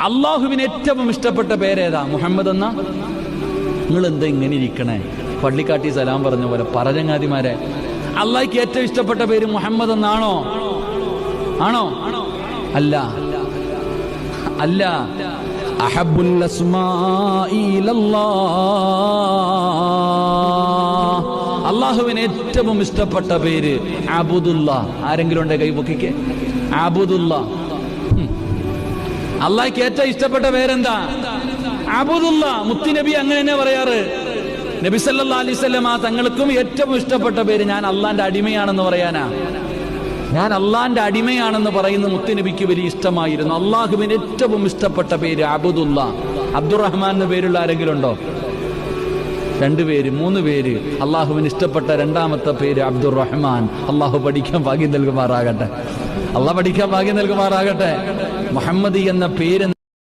അള്ളാഹുവിന് ഏറ്റവും ഇഷ്ടപ്പെട്ട പേരേതാ? മുഹമ്മദ് എന്നാ. നിങ്ങൾ എന്താ ഇങ്ങനെ ഇരിക്കണേ? പള്ളിക്കാട്ടി സലാം പറഞ്ഞ പോലെ പറചങ്ങാതിമാരെ. അള്ളാഹ്ക്ക് ഏറ്റവും ഇഷ്ടപ്പെട്ട പേര് മുഹമ്മദ് എന്നാണോ? ആണോ? അല്ല, അല്ല. അഹബ്ബുൽ അസ്മാഇ ഇലല്ലാഹ്, അള്ളാഹുവിന് ഏറ്റവും ഇഷ്ടപ്പെട്ട പേര് അബ്ദുല്ല. ആരെങ്കിലും ഉണ്ടെ കൈപൊക്കിക്ക്. അബ്ദുല്ല. അള്ളാഹ്ക്ക് ഏറ്റവും ഇഷ്ടപ്പെട്ട പേരെന്താ? അബ്ദുല്ല. മുത്തുനബി അങ്ങനെ തന്നെ പറയാറ്. നബി സല്ലല്ലാഹു അലൈഹി വസല്ലം തങ്ങൾക്കും ഏറ്റവും ഇഷ്ടപ്പെട്ട പേര് ഞാൻ അള്ളാന്റെ അടിമയാണെന്ന് പറയാനാ. ഞാൻ അള്ളാന്റെ അടിമയാണെന്ന് പറയുന്ന മുത്തുനബിക്ക് വലിയ ഇഷ്ടമായിരുന്നു. അള്ളാഹുവിന് ഏറ്റവും ഇഷ്ടപ്പെട്ട പേര് അബ്ദുല്ല. അബ്ദുറഹ്മാൻ എന്ന പേരുള്ള ആരെങ്കിലും ഉണ്ടോ? 2 പേര് 3 പേര്. അള്ളാഹുവിന് ഇഷ്ടപ്പെട്ട രണ്ടാമത്തെ പേര് അബ്ദുറഹ്മാൻ. അള്ളാഹു പഠിക്കാൻ ഭാഗ്യം നൽകുമാറാകട്ടെ. അള്ളാഹ് പഠിക്കാൻ ഭാഗ്യം നൽകുമാറാകട്ടെ. മുഹമ്മദ് എന്ന പേര്